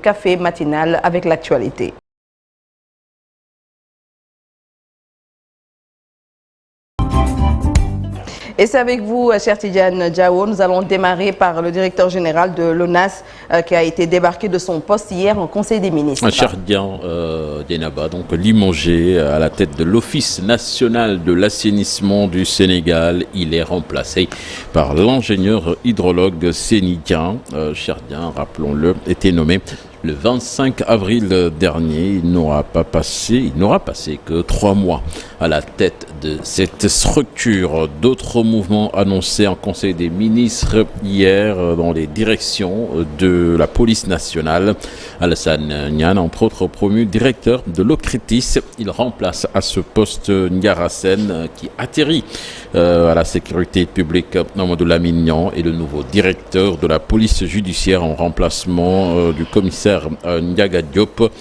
Café matinal avec l'actualité. Et c'est avec vous, cher Tidiane Diao. Nous allons démarrer par le directeur général de l'ONAS qui a été débarqué de son poste hier en Conseil des ministres. Cher Dienaba, donc limogé à la tête de l'Office national de l'assainissement du Sénégal, il est remplacé par l'ingénieur hydrologue sénitien. Cher Dien, rappelons-le, était nommé le 25 avril dernier. Il n'aura passé que 3 mois à la tête de cette structure. D'autres mouvements annoncés en Conseil des ministres hier dans les directions de la police nationale. Alassane Niane, entre autres, promu directeur de l'OCRITIS. Il remplace à ce poste Ngarasen qui atterrit à la sécurité publique, Mamadou Lamignan, et le nouveau directeur de la police judiciaire en remplacement du commissaire Ndiaga Diop.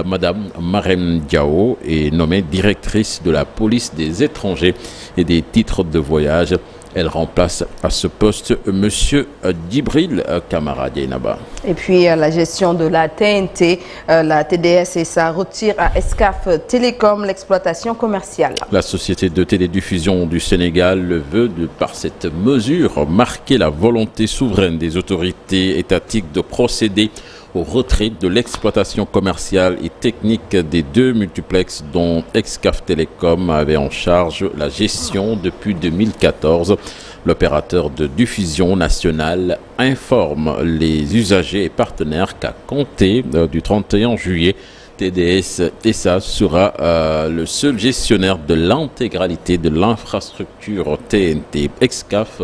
Madame Marem Diao est nommée directrice de la police des étrangers et des titres de voyage. Elle remplace à ce poste Monsieur Djibril Kamara Dienaba. Et puis la gestion de la TNT, la TDS et sa retire à Excaf Télécom l'exploitation commerciale. La société de télédiffusion du Sénégal le veut, par cette mesure, marquer la volonté souveraine des autorités étatiques de procéder au retrait de l'exploitation commerciale et technique des 2 multiplexes dont Excaf Télécom avait en charge la gestion depuis 2014. L'opérateur de diffusion nationale informe les usagers et partenaires qu'à compter du 31 juillet, TDS SA sera le seul gestionnaire de l'intégralité de l'infrastructure TNT. Excaf,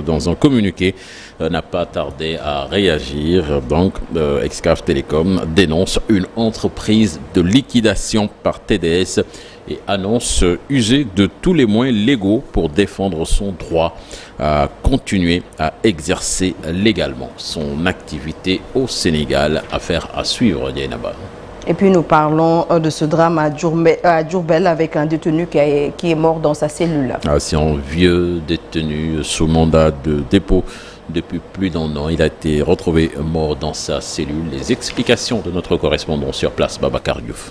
dans un communiqué, n'a pas tardé à réagir. Donc, Excaf Télécom dénonce une entreprise de liquidation par TDS et annonce user de tous les moyens légaux pour défendre son droit à continuer à exercer légalement son activité au Sénégal. Affaire à suivre, Dienaba. Et puis nous parlons de ce drame à Diourbel avec un détenu qui est mort dans sa cellule. C'est un vieux détenu sous mandat de dépôt depuis plus d'1 an. Il a été retrouvé mort dans sa cellule. Les explications de notre correspondant sur place, Babacar Diouf.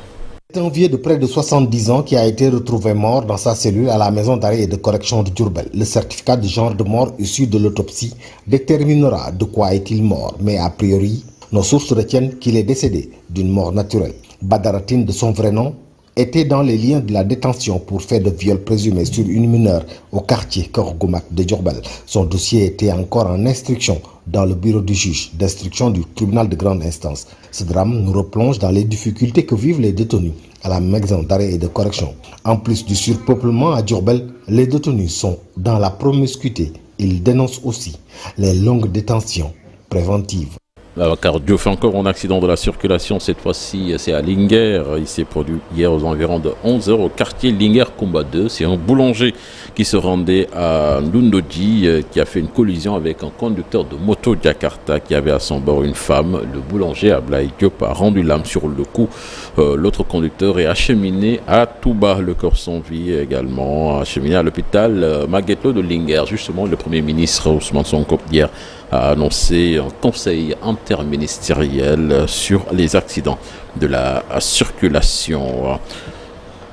C'est un vieux de près de 70 ans qui a été retrouvé mort dans sa cellule à la maison d'arrêt et de correction de Diourbel. Le certificat de genre de mort issu de l'autopsie déterminera de quoi est-il mort, mais a priori, nos sources retiennent qu'il est décédé d'une mort naturelle. Badaratine, de son vrai nom, était dans les liens de la détention pour fait de viol présumé sur une mineure au quartier Korgoumak de Diourbel. Son dossier était encore en instruction dans le bureau du juge d'instruction du tribunal de grande instance. Ce drame nous replonge dans les difficultés que vivent les détenus à la maison d'arrêt et de correction. En plus du surpeuplement à Diourbel, les détenus sont dans la promiscuité. Ils dénoncent aussi les longues détentions préventives. Car Dieu fait encore un accident de la circulation, cette fois-ci c'est à Linguère. Il s'est produit hier aux environs de 11h au quartier Linguère-Kumba 2. C'est un boulanger qui se rendait à Ndundoji qui a fait une collision avec un conducteur de moto Jakarta qui avait à son bord une femme. Le boulanger Ablaï Diop a rendu l'âme sur le coup. L'autre conducteur est acheminé à Touba. Le corps sans vie également acheminé à l'hôpital Magueto de Linguère. Justement, le Premier ministre Ousmane Sonko hier a annoncé un conseil interministériel sur les accidents de la circulation.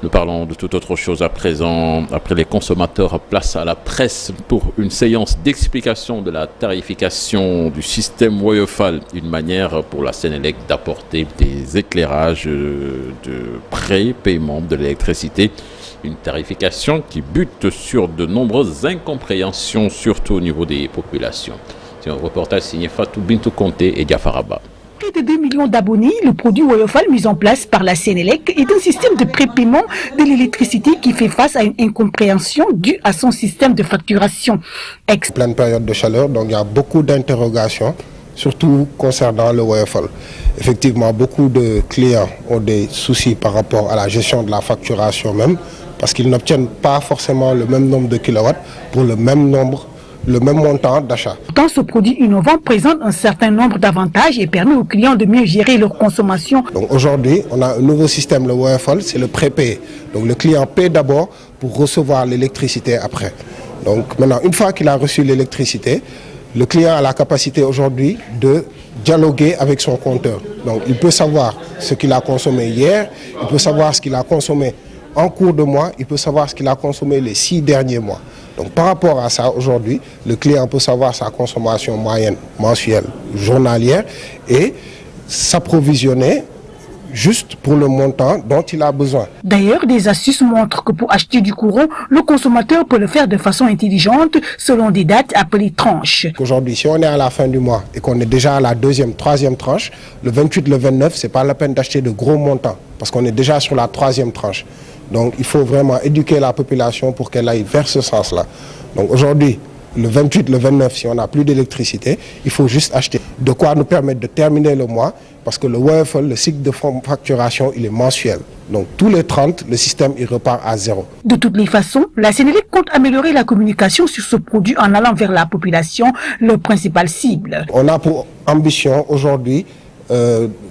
Nous parlons de toute autre chose à présent. Après les consommateurs, place à la presse pour une séance d'explication de la tarification du système Woyofal, une manière pour la Sénélec d'apporter des éclairages de pré-paiement de l'électricité. Une tarification qui bute sur de nombreuses incompréhensions, surtout au niveau des populations. C'est un reportage signé Fatou Bintou Conté et Diafaraba. Près de 2 millions d'abonnés, le produit Woyofal mis en place par la Sénélec est un système de prépaiement de l'électricité qui fait face à une incompréhension due à son système de facturation. Pleine période de chaleur, donc il y a beaucoup d'interrogations, surtout concernant le Woyofal. Effectivement, beaucoup de clients ont des soucis par rapport à la gestion de la facturation même, parce qu'ils n'obtiennent pas forcément le même nombre de kilowatts pour le même montant d'achat. Quand ce produit innovant présente un certain nombre d'avantages et permet aux clients de mieux gérer leur consommation. Donc aujourd'hui, on a un nouveau système, le Woyofal, c'est le prépayé. Donc le client paie d'abord pour recevoir l'électricité après. Donc maintenant, une fois qu'il a reçu l'électricité, le client a la capacité aujourd'hui de dialoguer avec son compteur. Donc il peut savoir ce qu'il a consommé hier, il peut savoir ce qu'il a consommé en cours de mois, il peut savoir ce qu'il a consommé les 6 derniers mois. Donc par rapport à ça, aujourd'hui, le client peut savoir sa consommation moyenne, mensuelle, journalière et s'approvisionner juste pour le montant dont il a besoin. D'ailleurs, des astuces montrent que pour acheter du courant, le consommateur peut le faire de façon intelligente selon des dates appelées tranches. Aujourd'hui, si on est à la fin du mois et qu'on est déjà à la 2e, 3e tranche, le 28, le 29, c'est pas la peine d'acheter de gros montants parce qu'on est déjà sur la 3e tranche. Donc il faut vraiment éduquer la population pour qu'elle aille vers ce sens-là. Donc aujourd'hui, le 28, le 29, si on n'a plus d'électricité, il faut juste acheter. De quoi nous permettre de terminer le mois, parce que le WFL, le cycle de facturation, il est mensuel. Donc tous les 30, le système il repart à 0. De toutes les façons, la Sénélec compte améliorer la communication sur ce produit en allant vers la population, leur principale cible. On a pour ambition aujourd'hui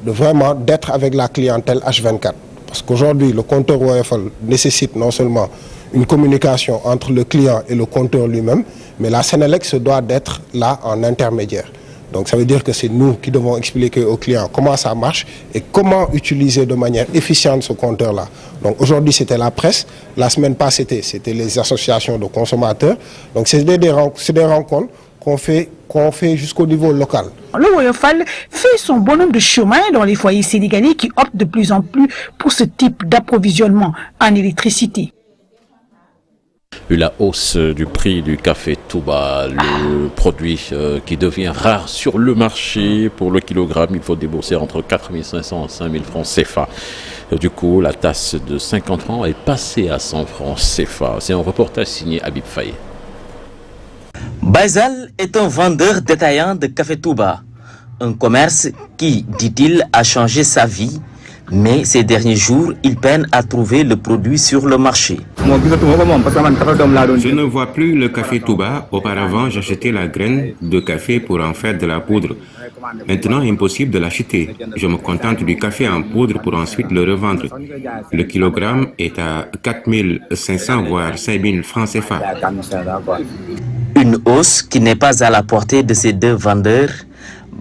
vraiment d'être avec la clientèle H24. Parce qu'aujourd'hui, le compteur WFL nécessite non seulement une communication entre le client et le compteur lui-même, mais la Sénélec se doit d'être là en intermédiaire. Donc ça veut dire que c'est nous qui devons expliquer aux clients comment ça marche et comment utiliser de manière efficiente ce compteur-là. Donc aujourd'hui c'était la presse, la semaine passée c'était les associations de consommateurs. Donc c'est des rencontres qu'on fait jusqu'au niveau local. Le WFL fait son bonhomme de chemin dans les foyers sénégalais qui optent de plus en plus pour ce type d'approvisionnement en électricité. La hausse du prix du café Touba, le produit qui devient rare sur le marché. Pour le kilogramme, il faut débourser entre 4 500 et 5 000 francs CFA. Du coup, la tasse de 50 francs est passée à 100 francs CFA. C'est un reportage signé Habib Faye. Baïzal est un vendeur détaillant de café Touba. Un commerce qui, dit-il, a changé sa vie. Mais ces derniers jours, il peine à trouver le produit sur le marché. Je ne vois plus le café Touba. Auparavant, j'achetais la graine de café pour en faire de la poudre. Maintenant, impossible de l'acheter. Je me contente du café en poudre pour ensuite le revendre. Le kilogramme est à 4 500 voire 5 000 francs CFA. Une hausse qui n'est pas à la portée de ces deux vendeurs.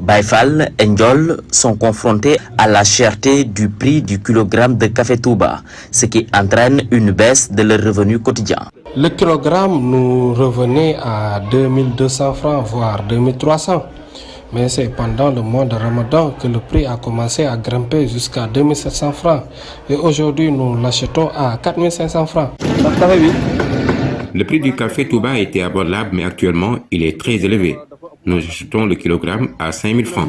Baïfal et Ndiol sont confrontés à la cherté du prix du kilogramme de café Touba, ce qui entraîne une baisse de leur revenu quotidien. Le kilogramme nous revenait à 2200 francs, voire 2300. Mais c'est pendant le mois de Ramadan que le prix a commencé à grimper jusqu'à 2700 francs. Et aujourd'hui, nous l'achetons à 4500 francs. Le prix du café Touba était abordable, mais actuellement, il est très élevé. Nous achetons le kilogramme à 5 000 francs.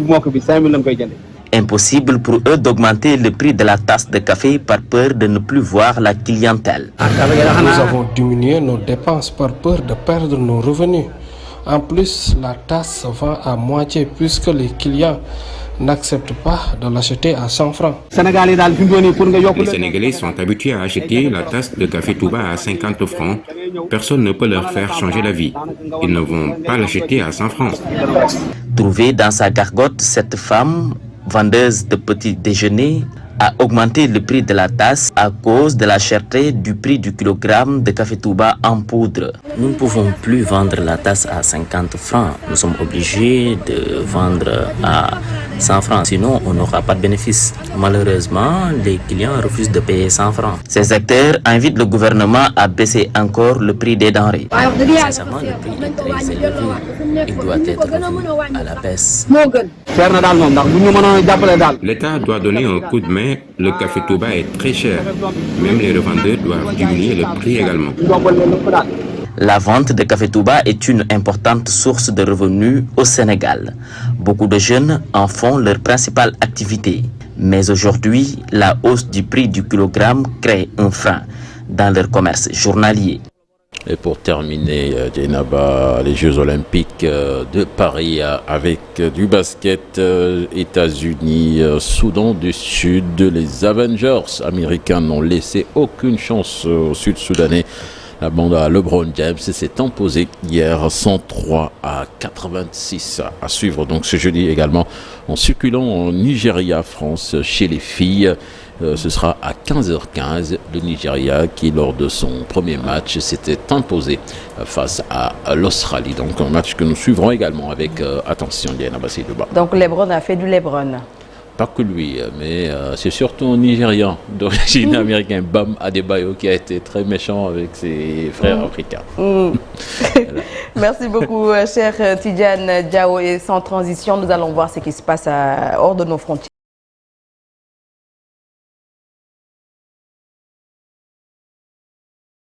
Impossible pour eux d'augmenter le prix de la tasse de café par peur de ne plus voir la clientèle. Nous avons diminué nos dépenses par peur de perdre nos revenus. En plus, la tasse se vend à moitié puisque les clients n'acceptent pas de l'acheter à 100 francs. Les Sénégalais sont habitués à acheter la tasse de café Touba à 50 francs. Personne ne peut leur faire changer la vie. Ils ne vont pas l'acheter à 100 francs. Trouvée dans sa gargote, cette femme, vendeuse de petits déjeuners, a augmenté le prix de la tasse à cause de la cherté du prix du kilogramme de café Touba en poudre. Nous ne pouvons plus vendre la tasse à 50 francs. Nous sommes obligés de vendre à 100 francs, sinon on n'aura pas de bénéfice. Malheureusement, les clients refusent de payer 100 francs. Ces acteurs invitent le gouvernement à baisser encore le prix des denrées. Sincèrement, le prix est très élevé. Il doit être revu à la baisse. L'État doit donner un coup de main. Le café Touba est très cher. Même les revendeurs doivent diminuer le prix également. La vente de café Touba est une importante source de revenus au Sénégal. Beaucoup de jeunes en font leur principale activité. Mais aujourd'hui, la hausse du prix du kilogramme crée un frein dans leur commerce journalier. Et pour terminer, Djenaba, les Jeux Olympiques de Paris avec du basket, États-Unis, Soudan du Sud, les Avengers américains n'ont laissé aucune chance aux Sud-Soudanais La bande à LeBron James s'est imposée hier 103-86. À suivre donc ce jeudi également en circulant en Nigeria-France chez les filles. Ce sera à 15h15. Le Nigeria qui, lors de son premier match, s'était imposé face à l'Australie. Donc un match que nous suivrons également avec attention, Diana Bassidouba. Donc LeBron a fait du LeBron. Pas que lui, mais c'est surtout un Nigérian d'origine américaine, Bam Adebayo, qui a été très méchant avec ses frères africains. Voilà. Merci beaucoup, cher Tidjane Diao. Et sans transition, nous allons voir ce qui se passe hors de nos frontières.